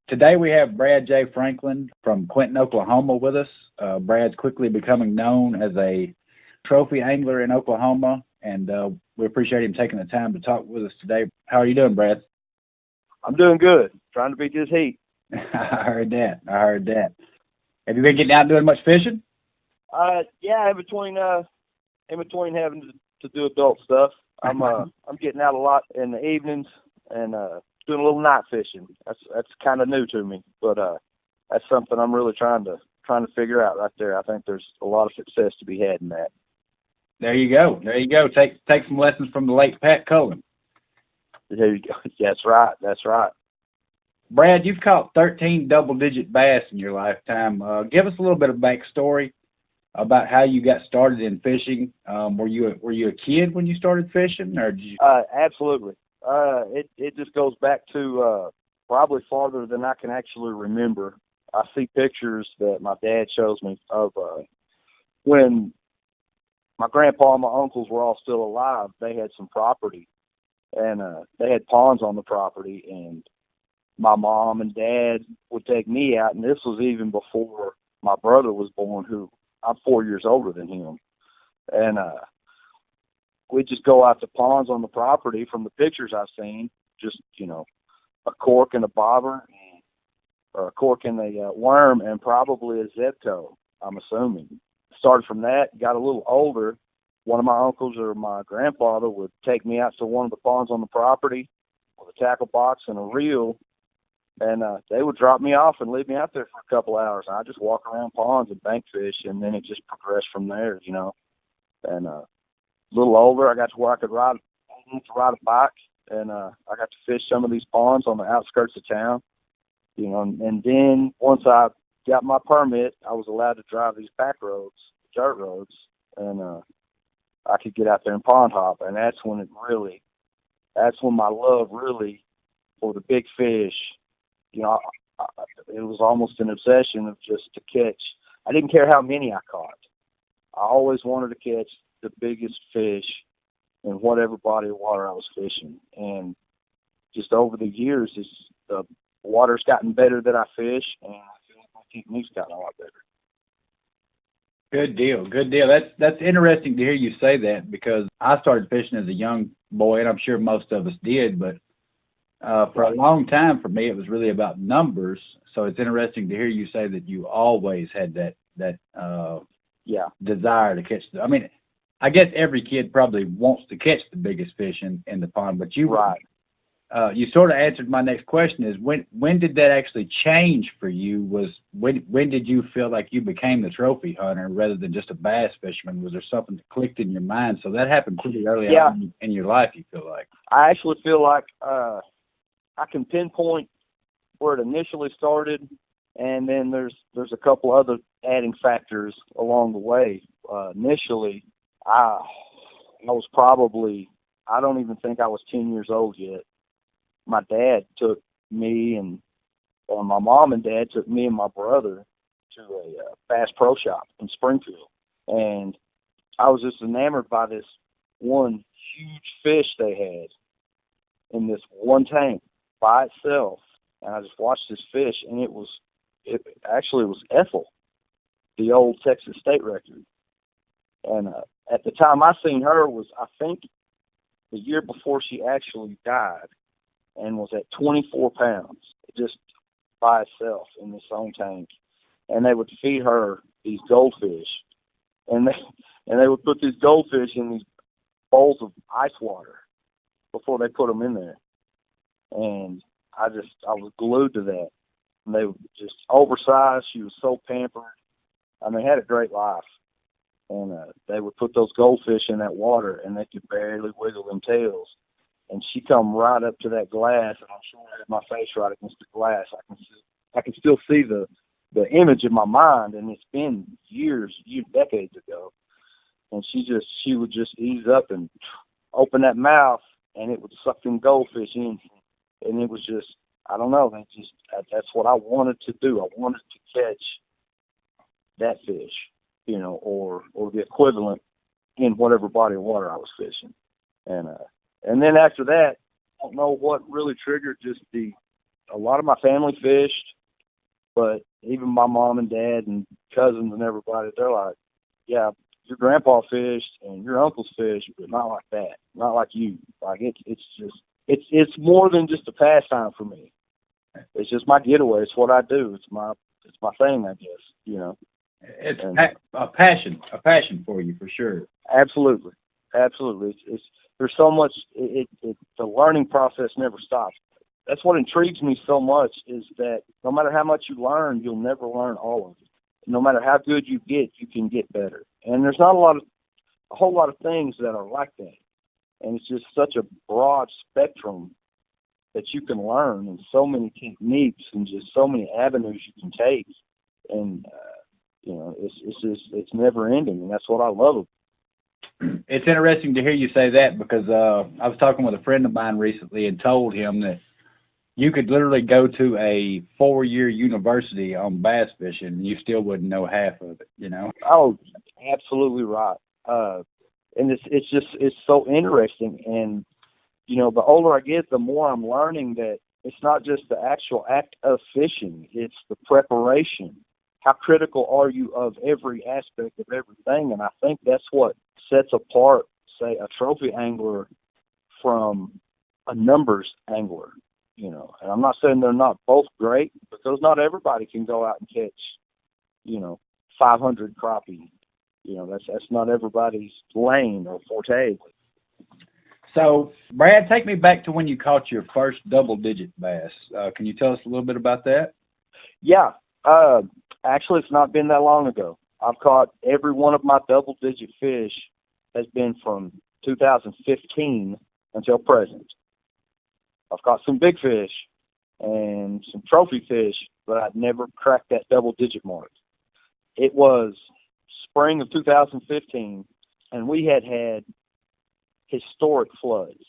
Today we have Brad J. Franklin from Clinton, Oklahoma with us. Brad's quickly becoming known as a trophy angler in Oklahoma, and we appreciate him taking the time to talk with us today. How are you doing, Brad? I'm doing good. Trying to beat this heat. I heard that. Have you been getting out and doing much fishing? Yeah, in between having to do adult stuff, I'm getting out a lot in the evenings and doing a little night fishing. That's kind of new to me, but that's something I'm really trying to figure out right there. I think there's a lot of success to be had in that. There you go. Take some lessons from the late Pat Cullen. There you go. That's right. Brad, you've caught 13 double-digit bass in your lifetime. Give us a little bit of backstory about how you got started in fishing. Were you a kid when you started fishing, or did you? Absolutely. It just goes back to probably farther than I can actually remember. I see pictures that my dad shows me of when my grandpa and my uncles were all still alive. They had some property, and they had ponds on the property, and my mom and dad would take me out, and this was even before my brother was born, who I'm 4 years older than him. And we'd just go out to ponds on the property from the pictures I've seen, just, a cork and a bobber, or a cork and a worm, and probably a Zebco, I'm assuming. Started from that, got a little older. One of my uncles or my grandfather would take me out to one of the ponds on the property with a tackle box and a reel, and they would drop me off and leave me out there for a couple hours. And I'd just walk around ponds and bank fish, and then it just progressed from there, And a little older, I got to where I could ride a bike, and I got to fish some of these ponds on the outskirts of town, And then once I got my permit, I was allowed to drive these back roads, dirt roads, and I could get out there and pond hop. And that's when my love really for the big fish. It was almost an obsession of just to catch. I didn't care how many I caught. I always wanted to catch the biggest fish in whatever body of water I was fishing. And just over the years, the water's gotten better that I fish, and I feel like my technique's gotten a lot better. Good deal. That's interesting to hear you say that, because I started fishing as a young boy, and I'm sure most of us did, but for a long time, for me, it was really about numbers. So it's interesting to hear you say that you always had that desire to catch I guess every kid probably wants to catch the biggest fish in the pond, but you you sort of answered my next question. Is when did that actually change for you? When did you feel like you became the trophy hunter rather than just a bass fisherman? Was there something that clicked in your mind? So that happened pretty early on in your life, you feel like? I actually feel like I can pinpoint where it initially started, and then there's a couple other adding factors along the way. Initially, I was probably, I don't even think I was 10 years old yet. My dad took me or my mom and dad took me and my brother to a Bass Pro Shop in Springfield. And I was just enamored by this one huge fish they had in this one tank by itself. And I just watched this fish, and it was Ethel, the old Texas state record. And at the time I seen her was, I think, the year before she actually died, and was at 24 pounds, just by itself in this own tank. And they would feed her these goldfish, and they would put these goldfish in these bowls of ice water before they put them in there. And I was glued to that. And they were just oversized. She was so pampered. Had a great life. And they would put those goldfish in that water, and they could barely wiggle them tails. And she come right up to that glass, and I'm sure I had my face right against the glass. I can still see the image in my mind, and it's been years, decades ago. And she would just ease up and open that mouth, and it would suck them goldfish in. And it was just, I don't know, that's what I wanted to do. I wanted to catch that fish, or the equivalent in whatever body of water I was fishing. And then after that, I don't know what really triggered just the a lot of my family fished, but even my mom and dad and cousins and everybody, they're like, yeah, your grandpa fished and your uncles fished, but not like that, not like you. Like it's more than just a pastime for me. It's just my getaway. It's what I do. It's my thing, I guess. You know. It's a passion for you for sure. Absolutely. It's there's so much. The learning process never stops. That's what intrigues me so much, is that no matter how much you learn, you'll never learn all of it. No matter how good you get, you can get better. And there's not a whole lot of things that are like that. And it's just such a broad spectrum that you can learn, and so many techniques and just so many avenues you can take. And, you know, it's never ending. And that's what I love. It's interesting to hear you say that, because I was talking with a friend of mine recently and told him that you could literally go to a 4-year university on bass fishing and you still wouldn't know half of it, you know? Oh, absolutely right. And it's so interesting. And, you know, the older I get, the more I'm learning that it's not just the actual act of fishing, it's the preparation. How critical are you of every aspect of everything? And I think that's what sets apart, say, a trophy angler from a numbers angler. You know, and I'm not saying they're not both great, because not everybody can go out and catch, you know, 500 crappie. You know, that's not everybody's lane or forte. So, Brad, take me back to when you caught your first double-digit bass. Can you tell us a little bit about that? Yeah. Actually, it's not been that long ago. I've caught every one of my double-digit fish has been from 2015 until present. I've caught some big fish and some trophy fish, but I'd never cracked that double-digit mark. It was spring of 2015, and we had historic floods.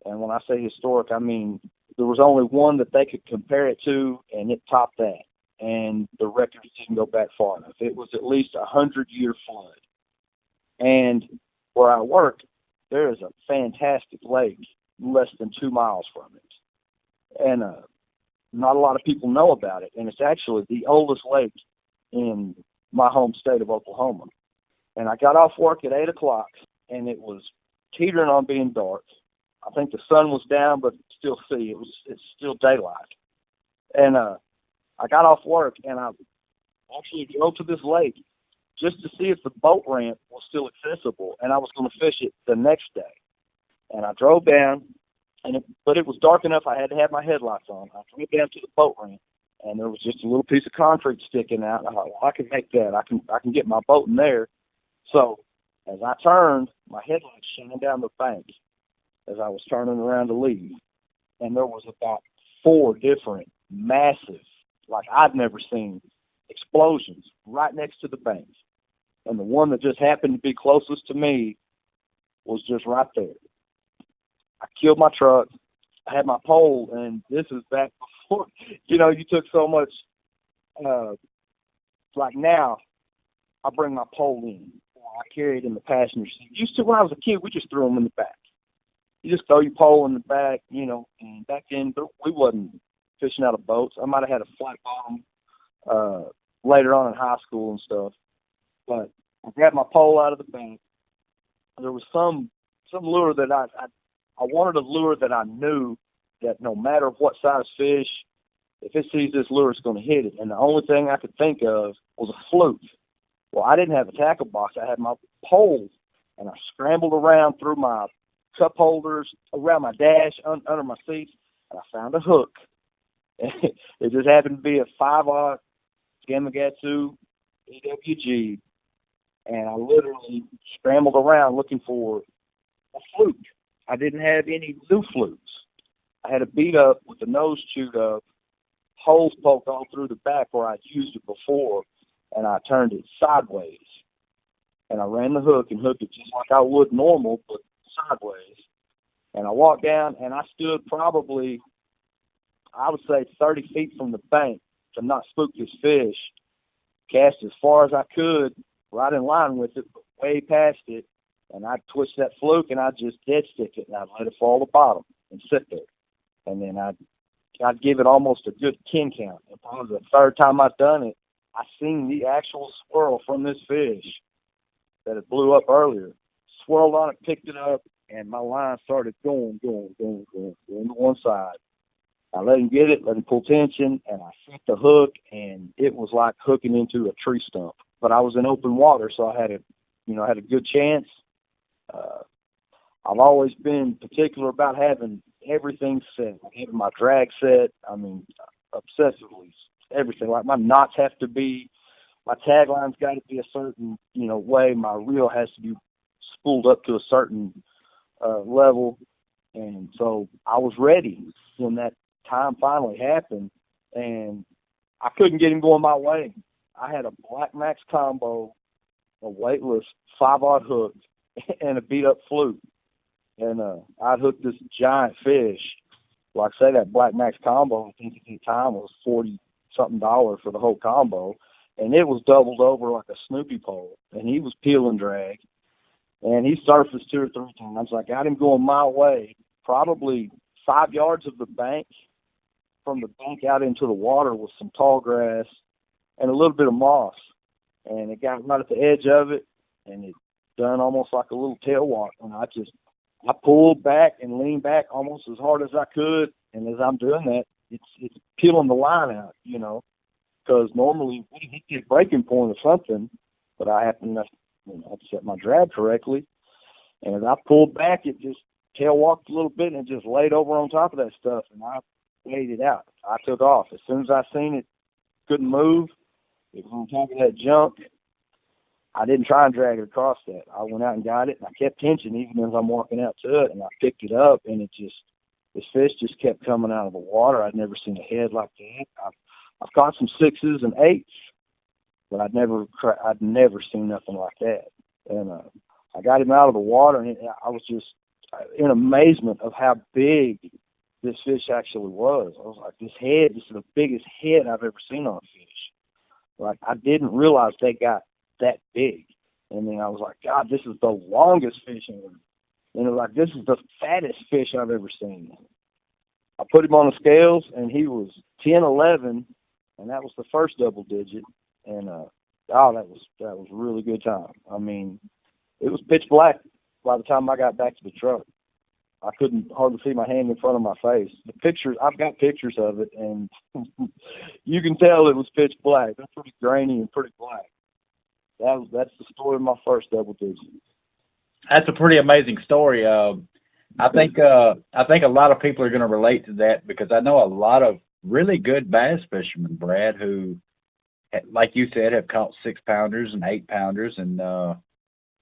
And when I say historic, I mean there was only one that they could compare it to, and it topped that. And the records didn't go back far enough. It was at least a 100-year flood. And where I work, there is a fantastic lake less than 2 miles from it. And not a lot of people know about it. And it's actually the oldest lake in my home state of Oklahoma. And I got off work at 8 o'clock, and it was teetering on being dark. I think the sun was down, but still see, it's still daylight. And I got off work, and I actually drove to this lake just to see if the boat ramp was still accessible, and I was going to fish it the next day. And I drove down, but it was dark enough I had to have my headlights on. I drove down to the boat ramp, and there was just a little piece of concrete sticking out. I thought, well, I can make that. I can get my boat in there. So as I turned, my headlights shined down the bank as I was turning around to leave. And there was about 4 different massive, like I'd never seen, explosions right next to the bank. And the one that just happened to be closest to me was just right there. I killed my truck. I had my pole, and this is back before, you know, you took so much, like now, I bring my pole in. I carry it in the passenger seat. Used to, when I was a kid, we just threw them in the back. You just throw your pole in the back, you know, and back then, we wasn't fishing out of boats. I might have had a flat bottom later on in high school and stuff. But I grabbed my pole out of the bank. There was some lure that I wanted a lure that I knew that no matter what size fish, if it sees this lure, it's going to hit it. And the only thing I could think of was a fluke. Well, I didn't have a tackle box. I had my pole, and I scrambled around through my cup holders, around my dash, under my seats, and I found a hook. It just happened to be a 5/0 Gamakatsu EWG, and I literally scrambled around looking for a fluke. I didn't have any new flukes. I had a beat up with the nose chewed up, holes poked all through the back where I'd used it before, and I turned it sideways. And I ran the hook and hooked it just like I would normal, but sideways. And I walked down, and I stood probably, I would say, 30 feet from the bank to not spook this fish. Cast as far as I could, right in line with it, but way past it. And I'd twitch that fluke, and I'd just dead stick it, and I'd let it fall to the bottom and sit there. And then I'd I'd give it almost a good 10 count. And probably the third time I'd done it, I seen the actual swirl from this fish that had blew up earlier. Swirled on it, picked it up, and my line started going to one side. I let him get it, let him pull tension, and I set the hook, and it was like hooking into a tree stump. But I was in open water, so I had a good chance. I've always been particular about having everything set, like having my drag set. I mean, obsessively, everything. Like my knots have to be, my tagline's got to be a certain, way. My reel has to be spooled up to a certain level. And so I was ready when that time finally happened, and I couldn't get him going my way. I had a Black Max combo, a weightless 5-aught hook, and a beat-up fluke. And I hooked this giant fish. Like I say, that Black Max combo, I think at the time was $40-something for the whole combo. And it was doubled over like a Snoopy pole. And he was peeling drag. And he surfaced 2 or 3 times. I got him going my way, probably 5 yards of the bank. From the bank out into the water with some tall grass and a little bit of moss. And it got right at the edge of it, and it done almost like a little tail walk. And I pulled back and leaned back almost as hard as I could. And as I'm doing that, it's peeling the line out, because normally we hit the breaking point or something, but I happened to, set my drag correctly. And as I pulled back, it just tail walked a little bit and it just laid over on top of that stuff. And I laid it out. I took off. As soon as I seen it couldn't move, it was on top of that junk, I didn't try and drag it across that. I went out and got it, and I kept tension even as I'm walking out to it, and I picked it up, and this fish just kept coming out of the water. I'd never seen a head like that. I've caught some 6s and 8s, but I'd never seen nothing like that. And I got him out of the water, and I was just in amazement of how big this fish actually was. I was like, this is the biggest head I've ever seen on a fish. Like, I didn't realize they got that big. And then I was like, God, this is the longest fish ever. And it was like, this is the fattest fish I've ever seen. I put him on the scales, and he was 10-11, and that was the first double digit. And that was a really good time. I mean, it was pitch black by the time I got back to the truck. I couldn't hardly see my hand in front of my face. The pictures, I've got pictures of it, and you can tell it was pitch black. They're pretty grainy and pretty black. That's the story of my first double digit. That's a pretty amazing story. I think a lot of people are going to relate to that, because I know a lot of really good bass fishermen, Brad, who, like you said, have caught 6-pounders and 8-pounders, and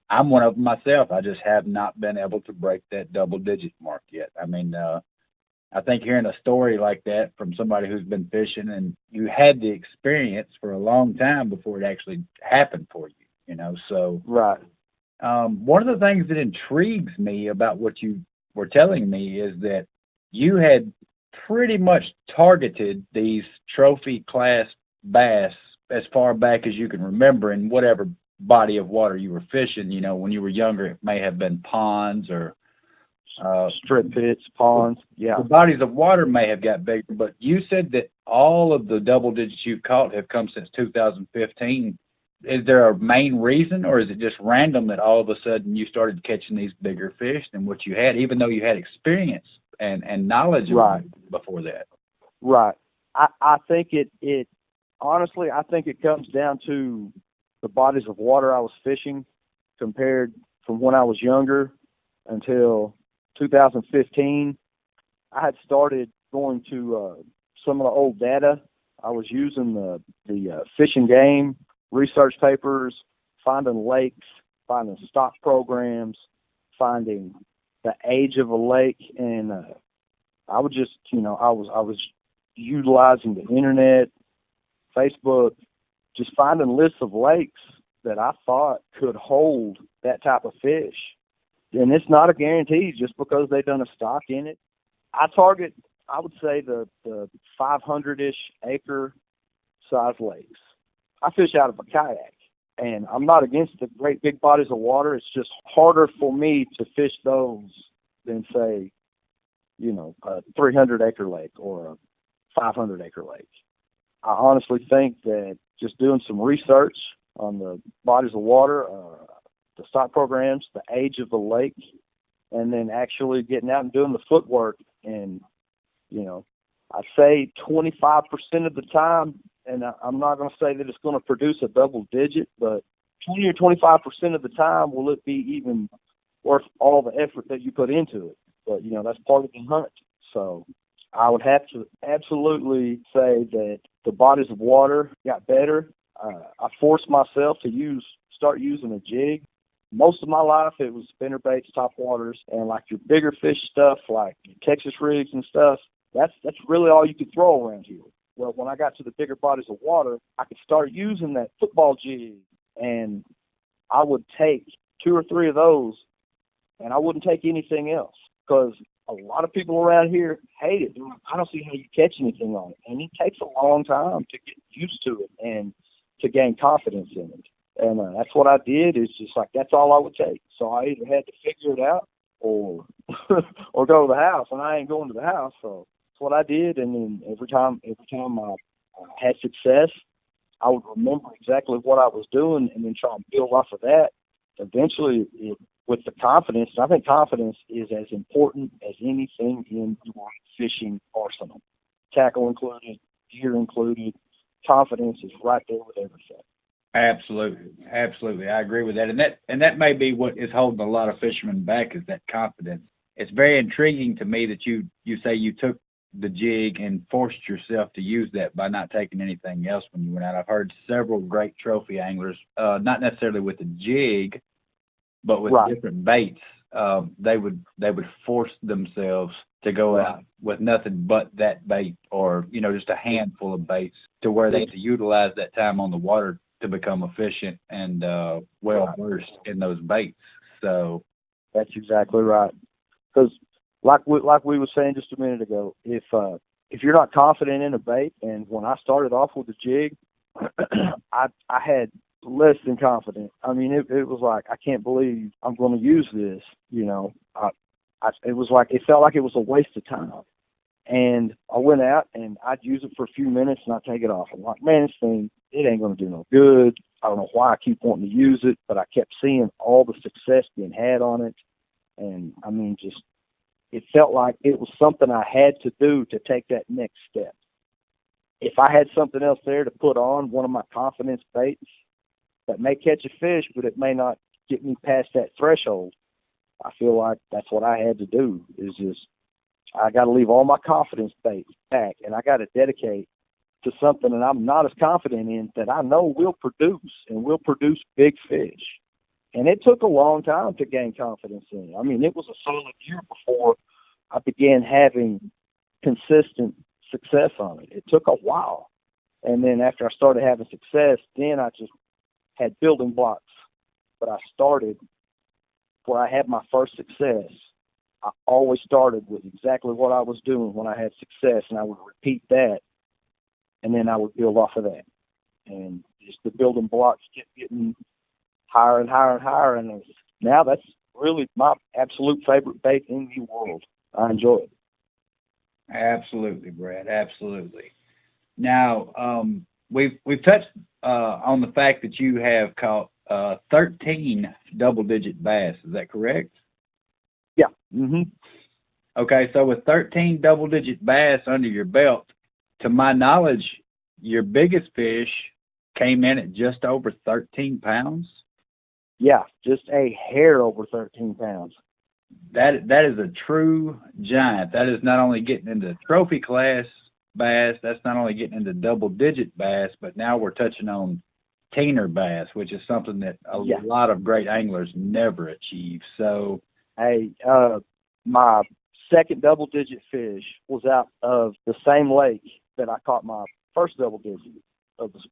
I'm one of them myself. I just have not been able to break that double-digit mark yet. I mean, I think hearing a story like that from somebody who's been fishing and you had the experience for a long time before it actually happened for you, so. Right. One of the things that intrigues me about what you were telling me is that you had pretty much targeted these trophy class bass as far back as you can remember in whatever body of water you were fishing. When you were younger, it may have been ponds or strip pits, ponds. Yeah. The bodies of water may have got bigger, but you said that all of the double digits you've caught have come since 2015. Is there a main reason, or is it just random that all of a sudden you started catching these bigger fish than what you had, even though you had experience and knowledge before that? Right. I think it honestly, I think it comes down to the bodies of water I was fishing compared from when I was younger until 2015. I had started going to some of the old data. I was using the Fish and Game research papers, finding lakes, finding stock programs, finding the age of a lake, and I would just, I was utilizing the internet, Facebook, just finding lists of lakes that I thought could hold that type of fish. And it's not a guarantee just because they've done a stock in it. I target, I would say, the 500-ish acre size lakes. I fish out of a kayak, and I'm not against the great big bodies of water. It's just harder for me to fish those than, say, a 300-acre lake or 500-acre lake. I honestly think that just doing some research on the bodies of water, the stock programs, the age of the lake, and then actually getting out and doing the footwork. And, I'd say 25% of the time, and I'm not going to say that it's going to produce a double digit, but 20 or 25% of the time will it be even worth all the effort that you put into it. But, that's part of the hunt. So I would have to absolutely say that the bodies of water got better. I forced myself to start using a jig. Most of my life, it was spinner baits, top waters, and like your bigger fish stuff, like Texas rigs and stuff. That's really all you could throw around here. Well, when I got to the bigger bodies of water, I could start using that football jig, and I would take 2 or 3 of those, and I wouldn't take anything else, because a lot of people around here hate it. They're like, I don't see how you catch anything on it. And it takes a long time to get used to it and to gain confidence in it. And that's what I did. Is just like, that's all I would take. So I either had to figure it out or or go to the house, and I ain't going to the house. So that's what I did. And then every time I had success, I would remember exactly what I was doing and then try and build off of that. Eventually, with the confidence, I think confidence is as important as anything in your fishing arsenal. Tackle included, gear included, confidence is right there with everything. Absolutely. I agree with that. And that may be what is holding a lot of fishermen back, is that confidence. It's very intriguing to me that you say you took the jig and forced yourself to use that by not taking anything else when you went out. I've heard several great trophy anglers, not necessarily with the jig, but with different baits. They would force themselves to go out with nothing but that bait, or just a handful of baits, to where they had to utilize that time on the water to become efficient and well versed in those baits. So that's exactly right. Because like we were saying just a minute ago, if you're not confident in a bait, and when I started off with the jig, I had less than confident. I mean, it was like, I can't believe I'm going to use this. It felt like it was a waste of time. And I went out and I'd use it for a few minutes and I'd take it off. I'm like, man, this thing, it ain't going to do no good. I don't know why I keep wanting to use it, but I kept seeing all the success being had on it. And I mean, it felt like it was something I had to do to take that next step. If I had something else there to put on, one of my confidence baits that may catch a fish, but it may not get me past that threshold, I feel like that's what I had to do, is just, I got to leave all my confidence baits back, and I got to dedicate to something that I'm not as confident in, that I know will produce big fish. And it took a long time to gain confidence in it. I mean, it was a solid year before I began having consistent success on it. It took a while. And then after I started having success, then I just had building blocks. But I started where I had my first success. I always started with exactly what I was doing when I had success, and I would repeat that, and then I would build off of that. And just the building blocks kept getting higher and higher and higher, and now that's really my absolute favorite bait in the world. I enjoy it. Absolutely, Brad. Absolutely. Now, we've touched on the fact that you have caught 13 double-digit bass. Is that correct? Yeah. Mm-hmm. Okay, so with 13 double-digit bass under your belt, to my knowledge, your biggest fish came in at just over 13 pounds? Yeah, just a hair over 13 pounds. That is a true giant. That is not only getting into trophy class bass, that's not only getting into double-digit bass, but now we're touching on teener bass, which is something that a lot of great anglers never achieve. So, hey, my second double-digit fish was out of the same lake that I caught my first double-digit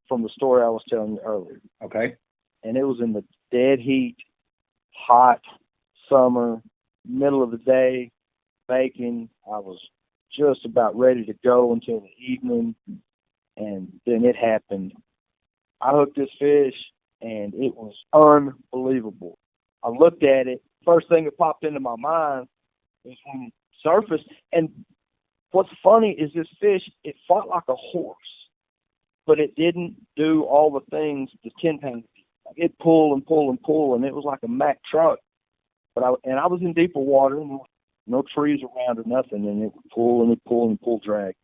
from the story I was telling you earlier. Okay. And it was in the dead heat, hot summer, middle of the day, baking. I was just about ready to go until the evening, and then it happened. I hooked this fish, and it was unbelievable. I looked at it. First thing that popped into my mind was when it surfaced, and what's funny is this fish, it fought like a horse, but it didn't do all the things the 10-pounder did. Like, it'd pull and pull and pull, and it was like a Mack truck. But I was in deeper water, and there were no trees around or nothing, and it would pull and it'd pull and pull drag.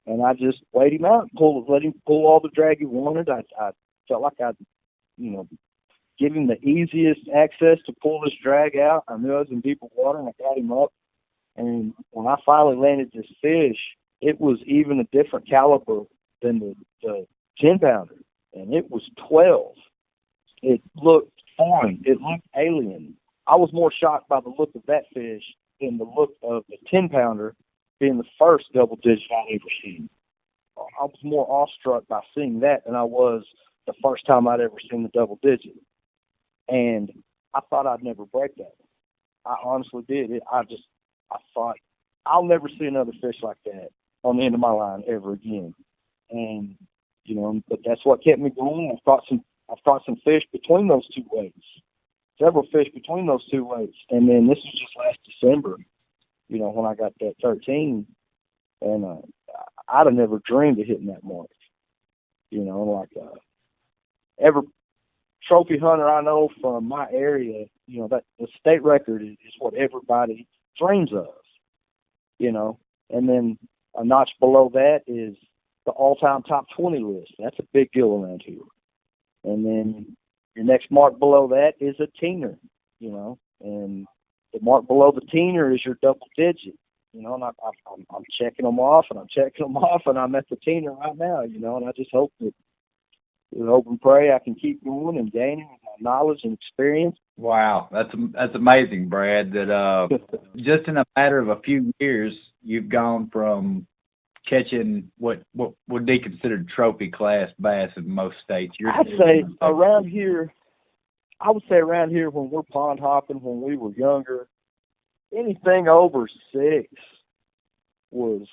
And I just weighed him out, let him pull all the drag he wanted. I felt like I'd, give him the easiest access to pull this drag out. I knew I was in deeper water, and I got him up. And when I finally landed this fish, it was even a different caliber than the 10-pounder, and it was 12. It looked foreign. It looked alien. I was more shocked by the look of that fish than the look of the 10-pounder being the first double digit I'd ever seen. I was more awestruck by seeing that than I was the first time I'd ever seen the double digit. And I thought I'd never break that. I honestly did. I thought, I'll never see another fish like that on the end of my line ever again. And, but that's what kept me going. I've caught some fish between those two weights, several fish between those two weights. And then this was just last December, when I got that 13, and I'd have never dreamed of hitting that mark. Every trophy hunter I know from my area, that the state record is what everybody dreams of, and then a notch below that is the all-time top 20 list. That's a big deal around here. And then your next mark below that is a teener, and the mark below the teener is your double digit, and I'm checking them off, and I'm at the teener right now, and I just hope that, hope and pray I can keep going and gaining my knowledge and experience. Wow, that's amazing, Brad. That just in a matter of a few years, you've gone from catching what would be considered trophy class bass in most states. I would say around here when we're pond hopping, when we were younger, anything over 6 was,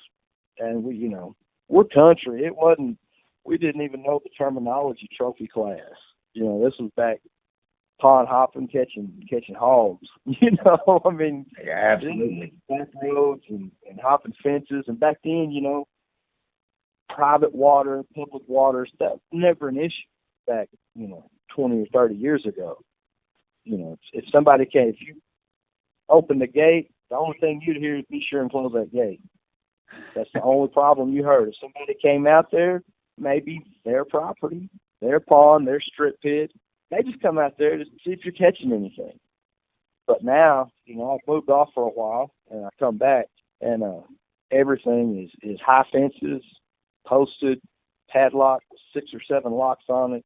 and we're country. It wasn't. We didn't even know the terminology trophy class. This was back pond hopping, catching hogs. I mean, yeah, absolutely. Back roads and hopping fences, and back then, private water, public waters, that was never an issue back, 20 or 30 years ago. If somebody came, if you opened the gate, the only thing you'd hear is be sure and close that gate. That's the only problem you heard. If somebody came out there, maybe their property, their pond, their strip pit, they just come out there to see if you're catching anything. But now, I've moved off for a while, and I come back, and everything is high fences, posted, padlock, 6 or 7 locks on it.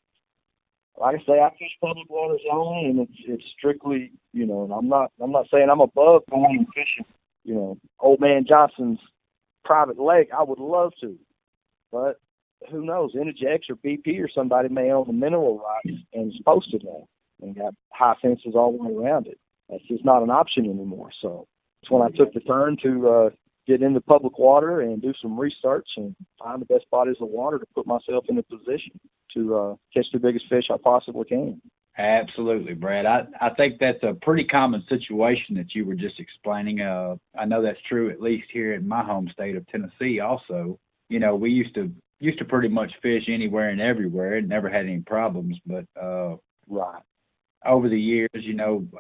Like I say, I fish public waters only, and it's strictly, and I'm not saying I'm above going and fishing, Old Man Johnson's private lake. I would love to, but who knows? Interjex or BP or somebody may own the mineral rights and it's posted now and got high fences all the way around it. That's just not an option anymore. So it's when I took the turn to get into public water and do some research and find the best bodies of water to put myself in a position to catch the biggest fish I possibly can. Absolutely, Brad. I think that's a pretty common situation that you were just explaining. I know that's true at least here in my home state of Tennessee also. We used to pretty much fish anywhere and everywhere and never had any problems. But right over the years,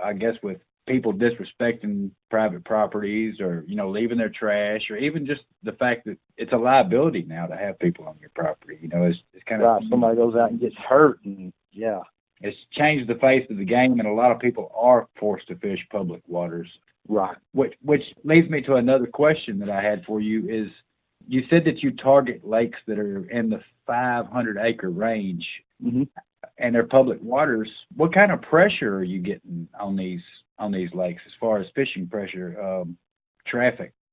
I guess with people disrespecting private properties or, leaving their trash, or even just the fact that it's a liability now to have people on your property, it's kind of right. Somebody goes out and gets hurt, and yeah. It's changed the face of the game, and a lot of people are forced to fish public waters. Right. Which leads me to another question that I had for you is, you said that you target lakes that are in the 500-acre range, mm-hmm. and they're public waters. What kind of pressure are you getting on these lakes as far as fishing pressure,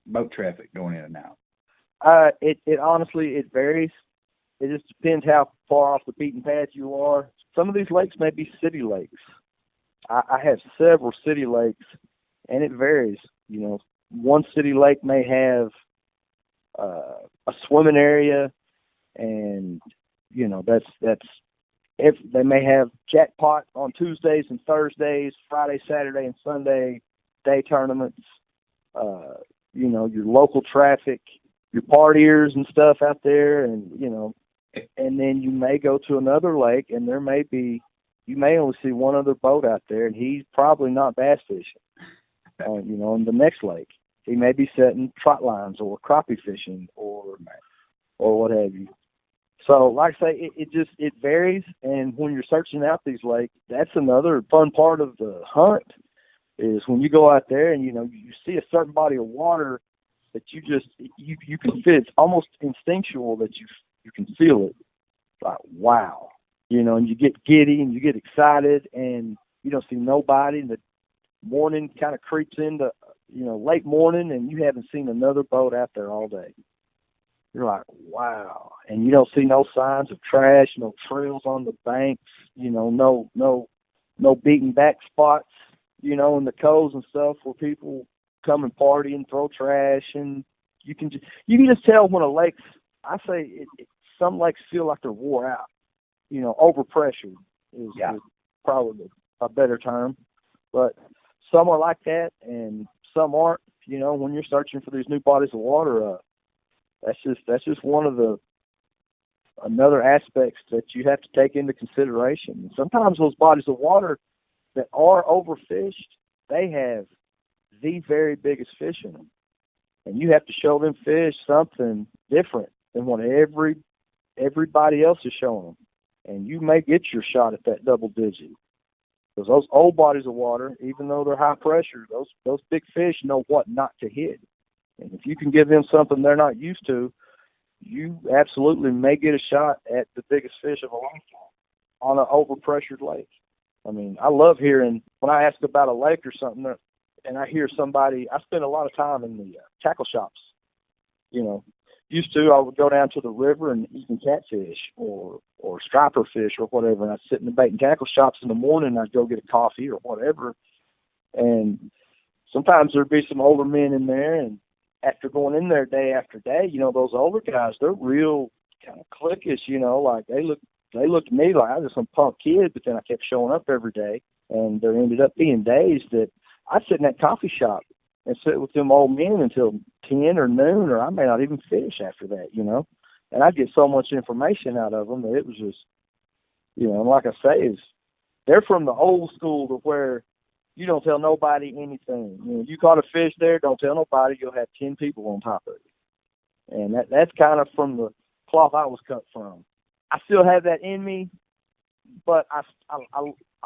boat traffic going in and out? It honestly, it varies. It just depends how far off the beaten path you are. Some of these lakes may be city lakes. I have several city lakes, and it varies. One city lake may have a swimming area, and that's if they may have jackpot on Tuesdays and Thursdays, Friday, Saturday, and Sunday day tournaments. your local traffic, your partiers and stuff out there, and and then you may go to another lake, and you may only see one other boat out there, and he's probably not bass fishing. In the next lake, he may be setting trot lines or crappie fishing or what have you. So, like I say, it varies, and when you're searching out these lakes, that's another fun part of the hunt. Is when you go out there and you see a certain body of water that you can feel. It's almost instinctual that you can feel it. Like, wow, and you get giddy and you get excited, and you don't see nobody. And the morning kind of creeps into late morning, and you haven't seen another boat out there all day. You're like, wow, and you don't see no signs of trash, no trails on the banks, no beaten back spots. In the coves and stuff where people come and party and throw trash, and you can just tell when a lake's. I say some lakes feel like they're wore out. Overpressure is probably a better term, but some are like that, and some aren't. When you're searching for these new bodies of water, that's just one of another aspects that you have to take into consideration. And sometimes those bodies of water that are overfished, they have the very biggest fish in them. And you have to show them fish something different than what everybody else is showing them. And you may get your shot at that double digit. Because those old bodies of water, even though they're high pressure, those big fish know what not to hit. And if you can give them something they're not used to, you absolutely may get a shot at the biggest fish of a lifetime on an overpressured lake. I mean, I love hearing when I ask about a lake or something, and I hear somebody. I spend a lot of time in the tackle shops. Used to I would go down to the river and eat catfish or striper fish or whatever, and I'd sit in the bait and tackle shops in the morning. And I'd go get a coffee or whatever, and sometimes there'd be some older men in there, and after going in there day after day, those older guys, they're real kind of cliquish. Like they looked at me like I was some punk kid, but then I kept showing up every day, and there ended up being days that I'd sit in that coffee shop and sit with them old men until 10 or noon, or I may not even finish after that, and I'd get so much information out of them that it was just, and like I say, they're from the old school to where you don't tell nobody anything. You caught a fish there, don't tell nobody, you'll have 10 people on top of it. And that's kind of from the cloth I was cut from. I still have that in me, but I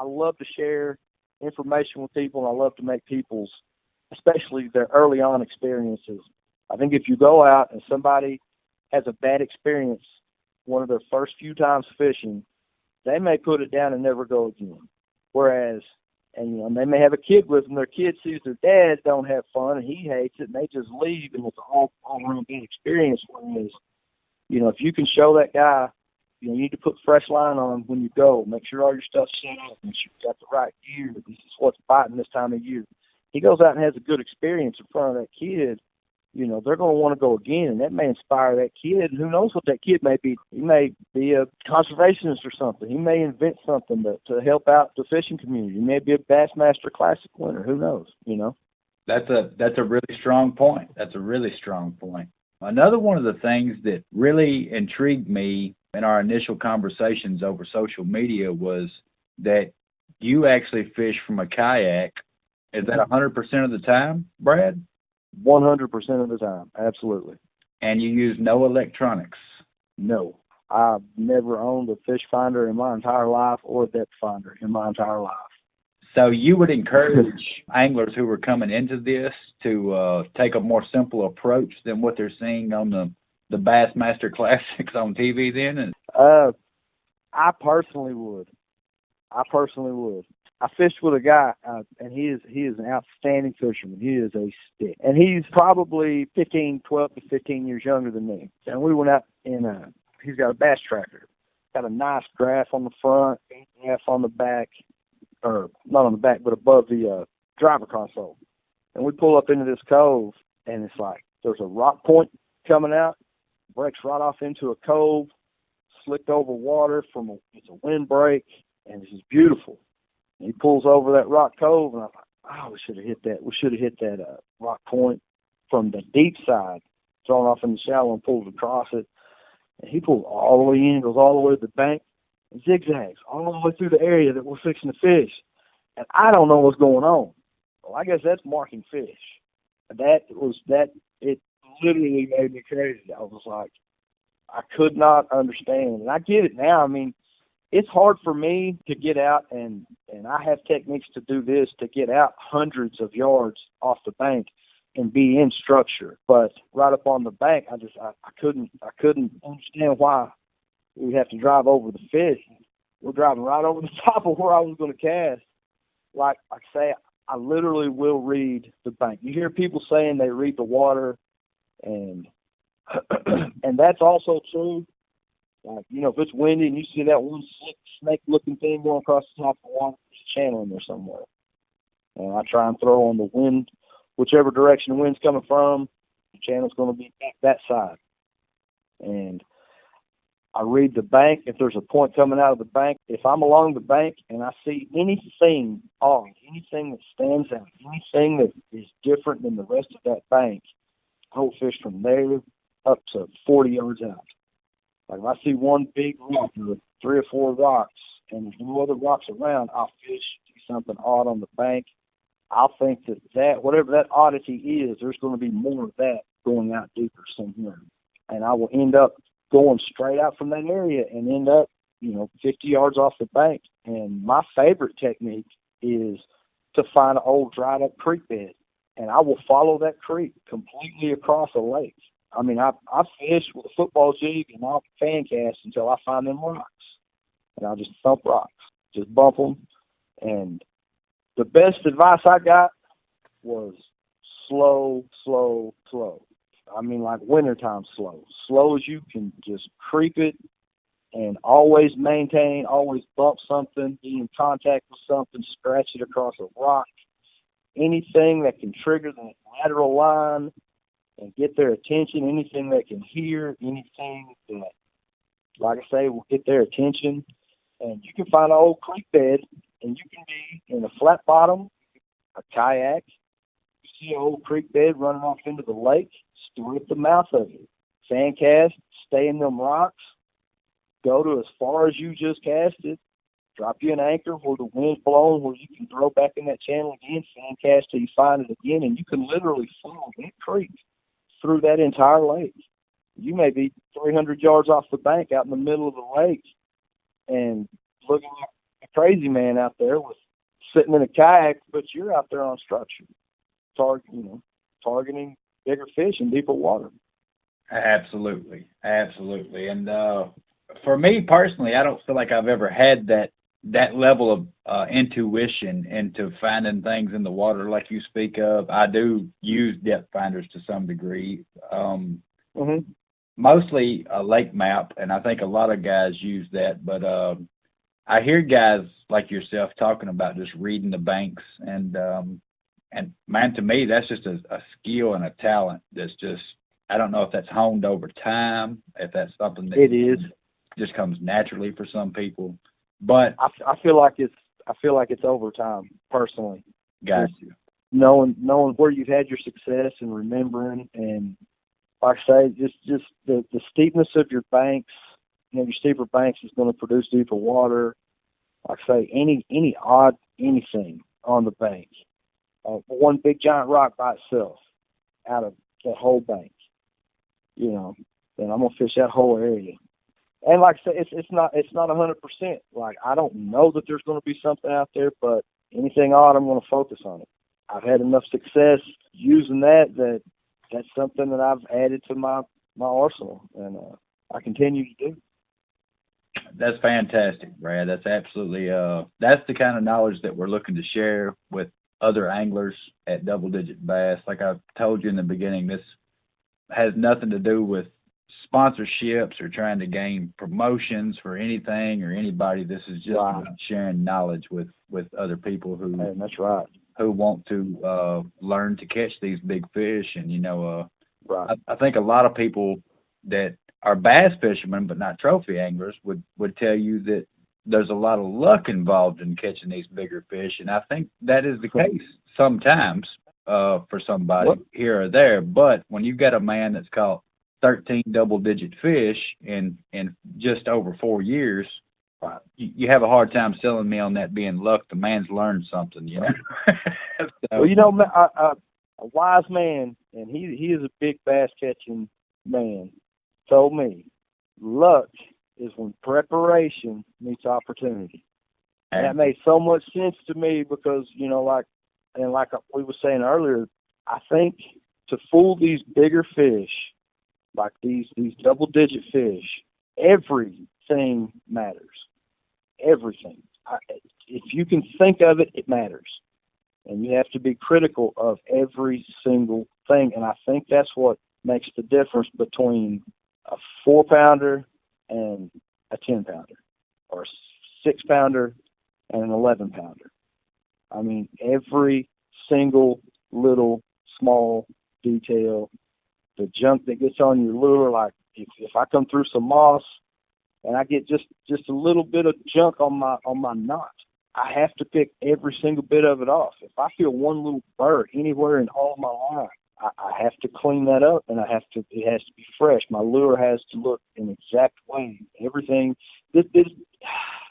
love to share information with people, and I love to make people's, especially their early on experiences. I think if you go out and somebody has a bad experience one of their first few times fishing, they may put it down and never go again. Whereas, and they may have a kid with them, their kid sees their dad don't have fun and he hates it, and they just leave, and it's all around bad experience. Whereas, if you can show that guy, you need to put fresh line on when you go. Make sure all your stuff's set up. Make sure you got the right gear. This is what's biting this time of year. He goes out and has a good experience in front of that kid. They're going to want to go again, and that may inspire that kid. And who knows what that kid may be? He may be a conservationist or something. He may invent something to help out the fishing community. He may be a Bassmaster Classic winner. Who knows? That's a really strong point. That's a really strong point. Another one of the things that really intrigued me in our initial conversations over social media was that you actually fish from a kayak. Is that 100% of the time, Brad? 100% of the time, absolutely. And you use no electronics? No. I've never owned a fish finder in my entire life or a depth finder in my entire life. So you would encourage anglers who are coming into this to take a more simple approach than what they're seeing on the Bassmaster Classics on TV then? I personally would. I fished with a guy, and he is an outstanding fisherman. He is a stick. And he's probably 12 to 15 years younger than me. And we went out he's got a bass tracker. Got a nice graph on the front, graph on the back, or not on the back, but above the driver console. And we pull up into this cove, and it's like there's a rock point coming out, breaks right off into a cove, slicked over water it's a windbreak, and it's just beautiful. And he pulls over that rock cove, and I'm like, we should have hit that. We should have hit that rock point. from the deep side, thrown off in the shallow and pulls across it. And he pulls all the way in, goes all the way to the bank, and zigzags all the way through the area that we're fixing to fish. And I don't know what's going on. Well, I guess that's marking fish. It literally made me crazy. I was like, I could not understand. And I get it now. I mean, it's hard for me to get out, and I have techniques to do this, to get out hundreds of yards off the bank and be in structure. But right up on the bank, I couldn't understand why we have to drive over the fish. We're driving right over the top of where I was going to cast. Like I say, I literally will read the bank. You hear people saying they read the water, and and that's also true. Like, you know, if it's windy and you see that one snake-looking thing going across the top of the water, there's a channel in there somewhere. And I try and throw on the wind, whichever direction the wind's coming from, the channel's going to be that side. And I read the bank. If there's a point coming out of the bank, if I'm along the bank and I see anything odd, anything that stands out, anything that is different than the rest of that bank, I will fish from there up to 40 yards out. Like if I see one big rock or 3 or 4 rocks and there's no other rocks around, I'll fish, see something odd on the bank. I'll think that whatever that oddity is, there's going to be more of that going out deeper somewhere. And I will end up going straight out from that area and end up, 50 yards off the bank. And my favorite technique is to find an old dried up creek bed. And I will follow that creek completely across a lake. I mean, I fish with a football jig and I'll fan cast until I find them rocks. And I'll just thump rocks, just bump them. And the best advice I got was slow, slow, slow. I mean, like wintertime slow. Slow as you can, just creep it and always maintain, always bump something, be in contact with something, scratch it across a rock. Anything that can trigger the lateral line and get their attention, anything that can hear, anything that, like I say, will get their attention. And you can find an old creek bed, and you can be in a flat bottom, a kayak. You see an old creek bed running off into the lake, store at the mouth of it. Fan cast, stay in them rocks, go to as far as you just casted, drop you an anchor where the wind's blowing, where you can throw back in that channel again, fan cast till you find it again, and you can literally follow that creek through that entire lake. You may be 300 yards off the bank out in the middle of the lake and looking like a crazy man out there with sitting in a kayak, but you're out there on structure, targeting bigger fish in deeper water. Absolutely. And for me personally, I don't feel like I've ever had that level of intuition into finding things in the water like you speak of. I do use depth finders to some degree, mostly a lake map, and I think a lot of guys use that. But I hear guys like yourself talking about just reading the banks, and man, to me, that's just a skill and a talent that's just, I don't know if that's honed over time, if that's something that it is just comes naturally for some people. But I feel like it's over time, personally. Got you. Knowing where you've had your success and remembering, and like I say, just the steepness of your banks. Your steeper banks is going to produce deeper water. Like I say, any odd anything on the bank, one big giant rock by itself out of the whole bank, then I'm gonna fish that whole area. And like I say, it's not 100%. Like, I don't know that there's going to be something out there, but anything odd, I'm going to focus on it. I've had enough success using that's something that I've added to my arsenal, and I continue to do. That's fantastic, Brad. That's absolutely that's the kind of knowledge that we're looking to share with other anglers at Doubledigit Bass. Like I told you in the beginning, this has nothing to do with sponsorships or trying to gain promotions for anything or anybody. This is just about sharing knowledge with other people who that's right, who want to learn to catch these big fish. And I think a lot of people that are bass fishermen but not trophy anglers would tell you that there's a lot of luck involved in catching these bigger fish, and I think that is the case sometimes. for somebody here or there. But when you've got a man that's caught 13 double-digit fish in just over 4 years, you have a hard time selling me on that being luck. The man's learned something, you know. So, well, you know, a wise man, and he is a big bass catching man, told me, luck is when preparation meets opportunity. And that made so much sense to me because, you know, like we were saying earlier, I think to fool these bigger fish, like these double-digit fish, everything matters. Everything. If you can think of it, it matters. And you have to be critical of every single thing. And I think that's what makes the difference between a 4-pounder and a 10-pounder, or a 6-pounder and an 11-pounder. I mean, every single little small detail, the junk that gets on your lure, like if I come through some moss and I get just a little bit of junk on my knot, I have to pick every single bit of it off. If I feel one little burr anywhere in all of my line, I have to clean that up, and it has to be fresh. My lure has to look an exact way. Everything. This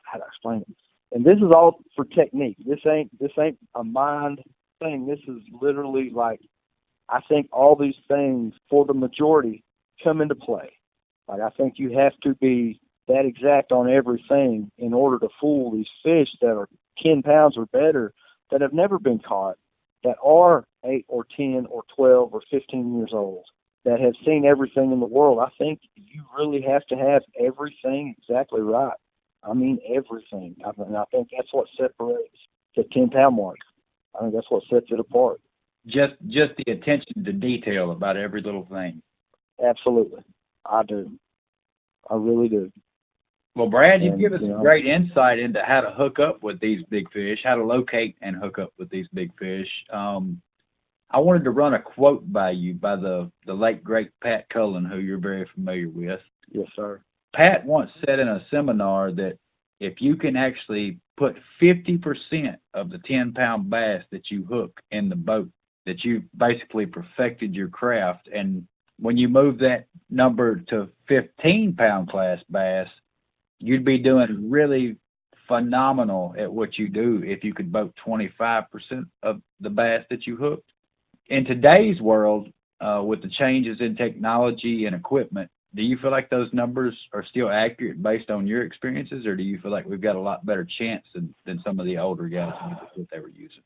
how do I explain it? And this is all for technique. This ain't a mind thing. This is literally like, I think all these things for the majority come into play. Like, I think you have to be that exact on everything in order to fool these fish that are 10 pounds or better, that have never been caught, that are 8 or 10 or 12 or 15 years old, that have seen everything in the world. I think you really have to have everything exactly right. I mean, everything. And I think that's what separates the 10-pound mark. I think that's what sets it apart. Just the attention to detail about every little thing. Absolutely. I do. I really do. Well, Brad, you give us some great insight into how to hook up with these big fish, how to locate and hook up with these big fish. I wanted to run a quote by you by the late, great Pat Cullen, who you're very familiar with. Yes, sir. Pat once said in a seminar that if you can actually put 50% of the 10-pound bass that you hook in the boat, that you basically perfected your craft. And when you move that number to 15-pound class bass, you'd be doing really phenomenal at what you do if you could boat 25% of the bass that you hooked. In today's world, with the changes in technology and equipment, do you feel like those numbers are still accurate based on your experiences, or do you feel like we've got a lot better chance than some of the older guys that they were using?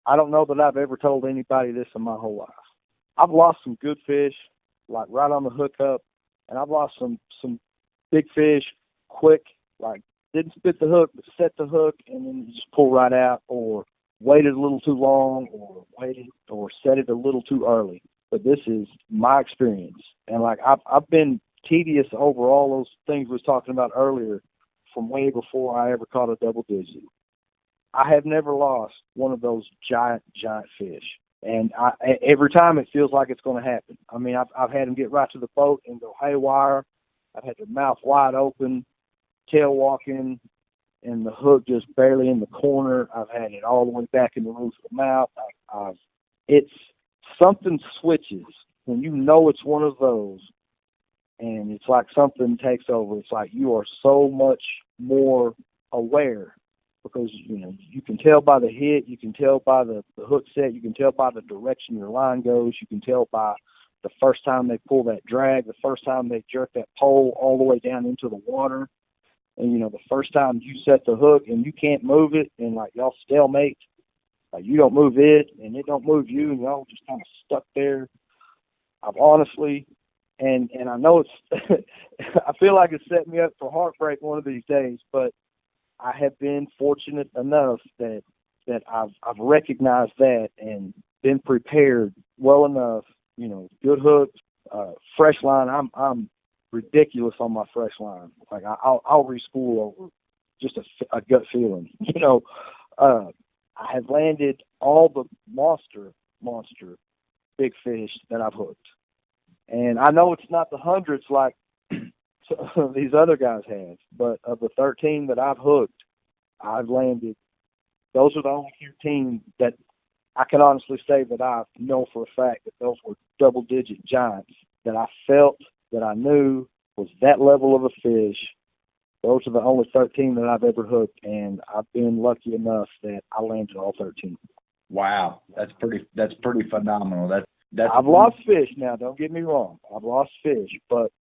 I don't know that I've ever told anybody this in my whole life. I've lost some good fish, like right on the hookup, and I've lost some big fish quick, like didn't spit the hook, but set the hook and then just pull right out, or waited a little too long, or set it a little too early. But this is my experience. And like I've been tedious over all those things we was talking about earlier from way before I ever caught a double digit. I have never lost one of those giant fish. And every time it feels like it's going to happen. I mean, I've had them get right to the boat and go haywire. I've had their mouth wide open, tail walking, and the hook just barely in the corner. I've had it all the way back in the roof of the mouth. It's something switches when you know it's one of those, and it's like something takes over. It's like you are so much more aware, because you can tell by the hit, you can tell by the hook set, you can tell by the direction your line goes, you can tell by the first time they pull that drag, the first time they jerk that pole all the way down into the water, and the first time you set the hook and you can't move it, and like y'all stalemate, like you don't move it and it don't move you, and y'all just kind of stuck there. I've honestly, and I know it's I feel like it's set me up for heartbreak one of these days, but I have been fortunate enough that I've recognized that and been prepared well enough. Good hooks, fresh line. I'm ridiculous on my fresh line. Like I'll reschool over just a gut feeling. I have landed all the monster big fish that I've hooked, and I know it's not the hundreds like these other guys have, but of the 13 that I've hooked, I've landed. Those are the only 13 that I can honestly say that I know for a fact that those were double-digit giants that I felt, that I knew was that level of a fish. Those are the only 13 that I've ever hooked, and I've been lucky enough that I landed all 13. Wow, that's pretty phenomenal. That's I've lost fish now. Don't get me wrong. I've lost fish, but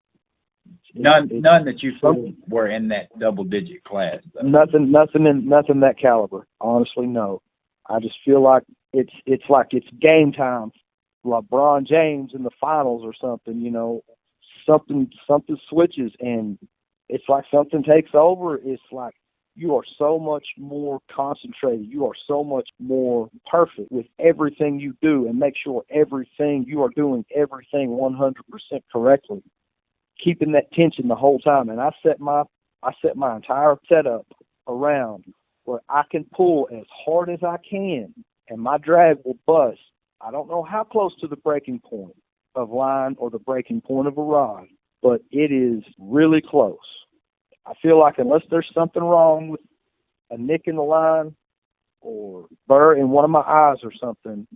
none that you feel were in that double-digit class, though. Nothing that caliber. Honestly, no. I just feel like it's like it's game time. LeBron James in the finals or something. You know, something switches and it's like something takes over. It's like you are so much more concentrated. You are so much more perfect with everything you do and make sure you are doing everything 100% correctly, keeping that tension the whole time. And I set my entire setup around where I can pull as hard as I can and my drag will bust. I don't know how close to the breaking point of line or the breaking point of a rod, but it is really close. I feel like unless there's something wrong with a nick in the line or burr in one of my eyes or something,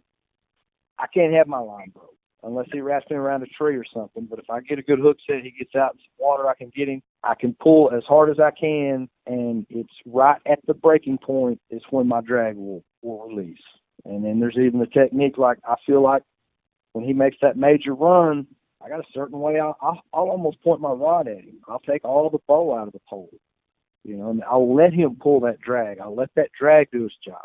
I can't have my line broke unless he wraps me around a tree or something. But if I get a good hook set, he gets out in some water, I can get him. I can pull as hard as I can, and it's right at the breaking point is when my drag will release. And then there's even the technique, like I feel like when he makes that major run, I got a certain way I'll almost point my rod at him. I'll take all the bow out of the pole, you know, and I'll let him pull that drag. I'll let that drag do its job.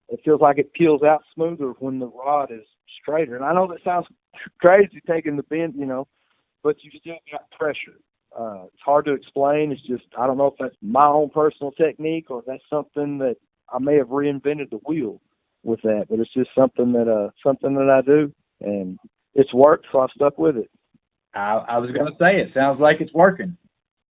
It feels like it peels out smoother when the rod is straighter. And I know that sounds crazy taking the bend, you know, but you still got pressure. It's hard to explain. It's just, I don't know if that's my own personal technique or if that's something that I may have reinvented the wheel with that, but it's just something that I do, and it's worked, so I've stuck with it. I was going to say, it sounds like it's working.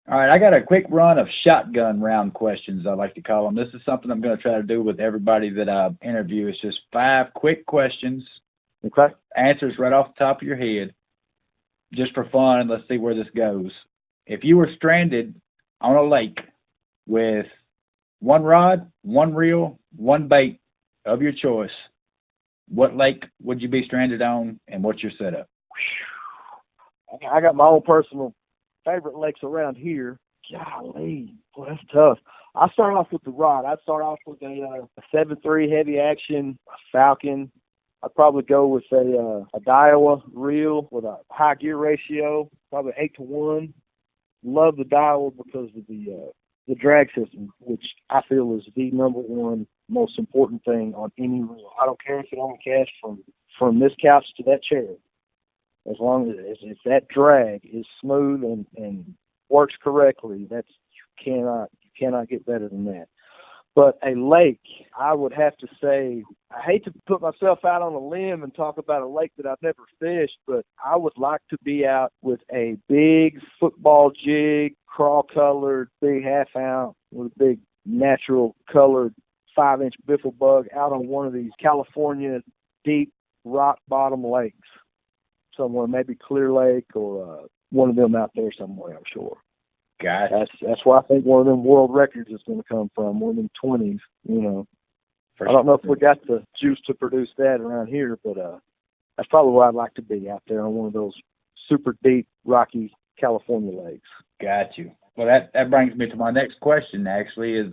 All right, I got a quick run of shotgun round questions, I like to call them. This is something I'm going to try to do with everybody that I interview. It's just 5 quick questions. Okay. Answers right off the top of your head, just for fun, and let's see where this goes. If you were stranded on a lake with one rod, one reel, one bait of your choice, what lake would you be stranded on, and what's your setup? I got my own personal favorite lakes around here. Golly, boy, that's tough. I start off with the rod. I'd start off with a 7.3 heavy action, a Falcon. I'd probably go with a Daiwa reel with a high gear ratio, probably 8-to-1. Love the Daiwa because of the drag system, which I feel is the number one most important thing on any reel. I don't care if it only casts from this couch to that chair. As long as if that drag is smooth and works correctly, you cannot get better than that. But a lake, I would have to say, I hate to put myself out on a limb and talk about a lake that I've never fished, but I would like to be out with a big football jig, crawl-colored, big half-ounce, with a big natural colored 5-inch biffle bug out on one of these California deep rock bottom lakes somewhere, maybe Clear Lake or one of them out there somewhere, I'm sure. Gotcha. That's where I think one of them world records is going to come from, one of them 20s, you know. I don't know if we got the juice to produce that around here, but that's probably where I'd like to be, out there on one of those super deep, rocky California lakes. Got you. Well, that brings me to my next question, actually, is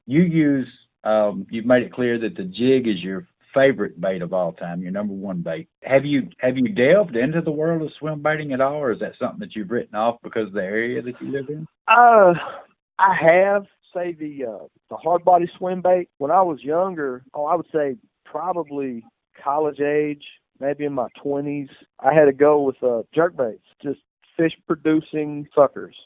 you've made it clear that the jig is your favorite bait of all time, your number one bait. Have you delved into the world of swim baiting at all, or is that something that you've written off because of the area that you live in? I have, say, the hard body swim bait. When I was younger, I would say probably college age, maybe in my 20s, I had to go with jerk baits, just fish producing suckers.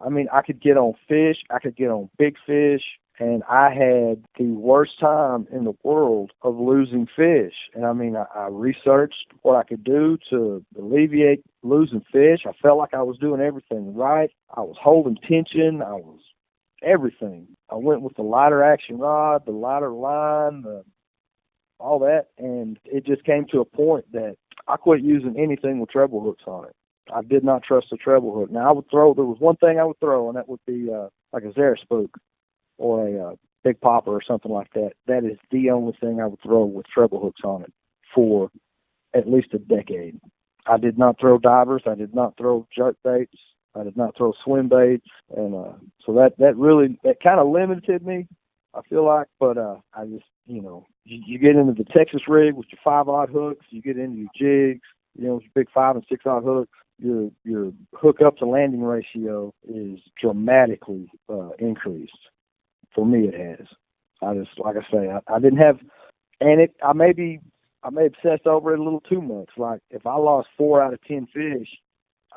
I mean, I could get on fish, I could get on big fish, and I had the worst time in the world of losing fish. And I mean, I researched what I could do to alleviate losing fish. I felt like I was doing everything right. I was holding tension. I was everything. I went with the lighter action rod, the lighter line, all that. And it just came to a point that I quit using anything with treble hooks on it. I did not trust a treble hook. Now, there was one thing I would throw, and that would be like a Zara spook or big popper or something like that, that is the only thing I would throw with treble hooks on it for at least a decade. I did not throw divers. I did not throw jerk baits. I did not throw swim baits. And so that kind of limited me, I feel like. But I just, you get into the Texas rig with your 5-aught hooks, you get into your jigs, with your big 5 and 6-aught hooks, your hook up to landing ratio is dramatically increased. For me, it has. I just, like I say, I didn't have, and I may obsess over it a little too much. Like if I lost 4 out of 10 fish,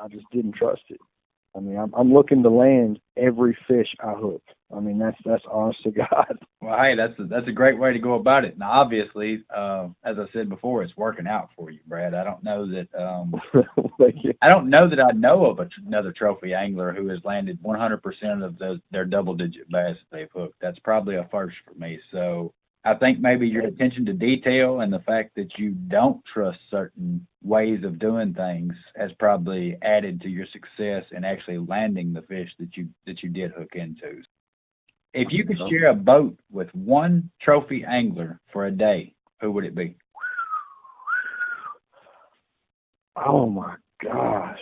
I just didn't trust it. I mean, I'm looking to land every fish I hook. I mean, that's honest to God. Well, hey, that's a great way to go about it. Now, obviously, as I said before, it's working out for you, Brad. I don't know that I don't know that I know of another trophy angler who has landed 100% of their double-digit bass that they've hooked. That's probably a first for me. So I think maybe your attention to detail and the fact that you don't trust certain ways of doing things has probably added to your success in actually landing the fish that you did hook into. If you could share a boat with one trophy angler for a day, who would it be? Oh my gosh.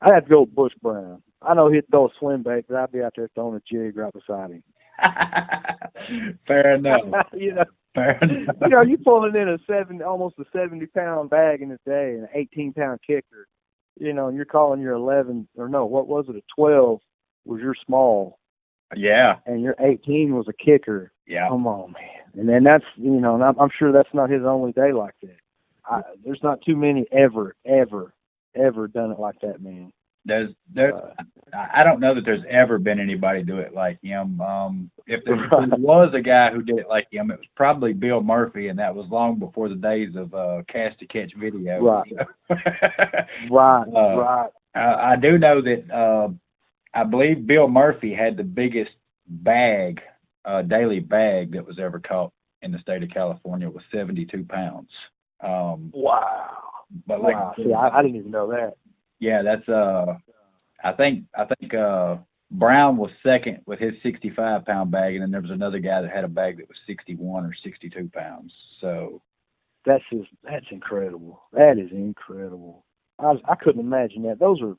I'd have to go with Bush Brown. I know he'd throw a swim bait, but I'd be out there throwing a jig right beside him. Fair enough. Fair enough. You pulling in almost a 70-pound bag in a day and an 18-pound kicker, and you're calling your 11, or no, what was it, a 12 was your small. Yeah. And your 18 was a kicker. Yeah. Come on, man. And then that's, and I'm sure that's not his only day like that. There's not too many ever done it like that, man. I don't know that there's ever been anybody do it like him. If there was a guy who did it like him, it was probably Bill Murphy, and that was long before the days of cast to catch video. Right. Right. I do know that I believe Bill Murphy had the biggest daily bag that was ever caught in the state of California was 72 pounds. Wow. But wow. See, I didn't even know that. Yeah, that's I think Brown was second with his 65-pound bag, and then there was another guy that had a bag that was 61 or 62 pounds. So that's incredible. That is incredible. I couldn't imagine that. Those are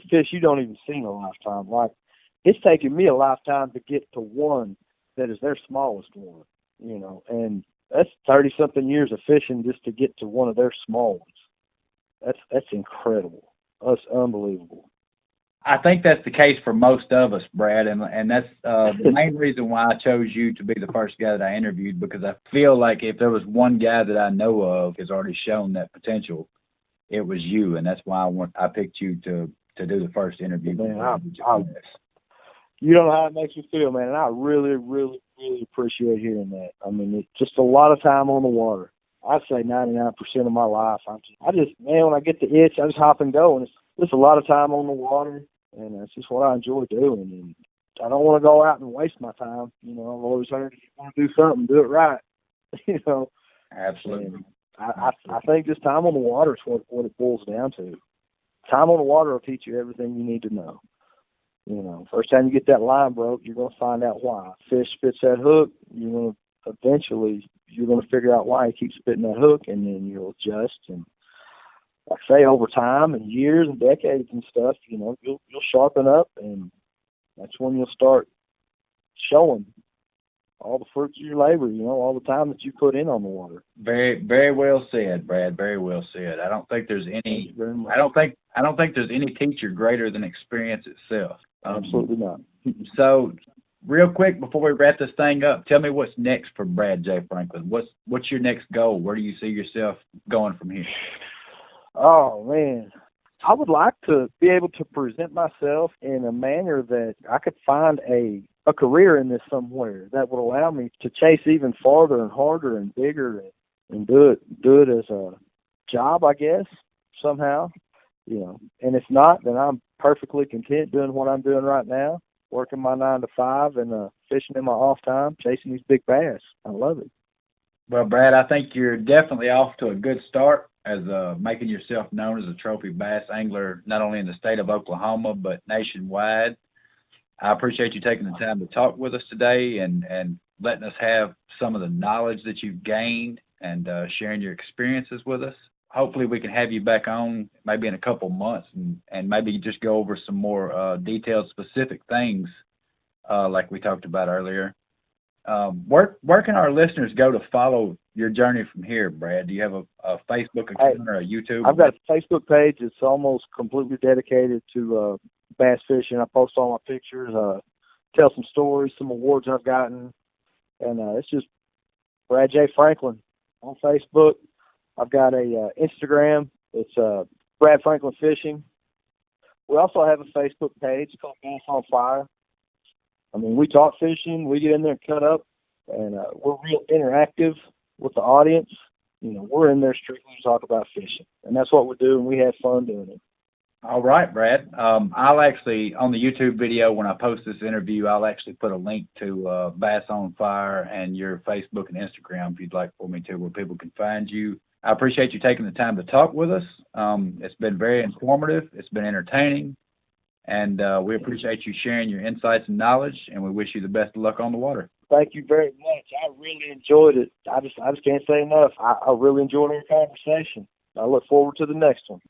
fish you don't even see in a lifetime. Like, it's taken me a lifetime to get to one that is their smallest one, and that's 30-something years of fishing just to get to one of their small ones. That's incredible. That's unbelievable. I think that's the case for most of us, Brad, and that's the main reason why I chose you to be the first guy that I interviewed, because I feel like if there was one guy that I know of has already shown that potential, it was you, and that's why I picked you to do the first interview. Man, you don't know how it makes me feel, man, and I really, really, really appreciate hearing that. I mean, it's just a lot of time on the water. I'd say 99% of my life. When I get the itch, I just hop and go, and it's just a lot of time on the water, and that's just what I enjoy doing. And I don't want to go out and waste my time. I've always heard if you want to do something, do it right. Absolutely. And I think just time on the water is what it boils down to. Time on the water will teach you everything you need to know. First time you get that line broke, you're going to find out why. Fish spits that hook, eventually you're going to figure out why he keeps spitting that hook, and then you'll adjust. And like I say, over time and years and decades and stuff, you'll sharpen up, and that's when you'll start showing all the fruits of your labor, all the time that you put in on the water. Very, very well said, Brad. Very well said. I don't think there's any. I don't think there's any teacher greater than experience itself. Absolutely not. So, real quick before we wrap this thing up, tell me what's next for Brad J. Franklin. What's your next goal? Where do you see yourself going from here? Oh man, I would like to be able to present myself in a manner that I could find a career in this somewhere that would allow me to chase even farther and harder and bigger and do it as a job, I guess, somehow. And if not, then I'm perfectly content doing what I'm doing right now, working my 9 to 5 and fishing in my off time, chasing these big bass. I love it. Well, Brad, I think you're definitely off to a good start as making yourself known as a trophy bass angler, not only in the state of Oklahoma, but nationwide. I appreciate you taking the time to talk with us today and letting us have some of the knowledge that you've gained and sharing your experiences with us. Hopefully we can have you back on maybe in a couple months and maybe just go over some more detailed, specific things like we talked about earlier. Where can our listeners go to follow your journey from here, Brad? Do you have a Facebook account or a YouTube? I've got a Facebook page. It's almost completely dedicated to bass fishing. I post all my pictures, tell some stories, some awards I've gotten, and it's just Brad J. Franklin on Facebook. I've got a Instagram. It's Brad Franklin Fishing. We also have a Facebook page called Bass on Fire. I mean, we talk fishing. We get in there and cut up, and we're real interactive with the audience. You know, we're in there strictly to talk about fishing, and that's what we do, and we have fun doing it. All right, Brad. I'll actually, on the YouTube video, when I post this interview, I'll actually put a link to Bass on Fire and your Facebook and Instagram if you'd like for me to, where people can find you. I appreciate you taking the time to talk with us. It's been very informative. It's been entertaining. And we appreciate you sharing your insights and knowledge, and we wish you the best of luck on the water. Thank you very much. I really enjoyed it. I just can't say enough. I really enjoyed our conversation. I look forward to the next one.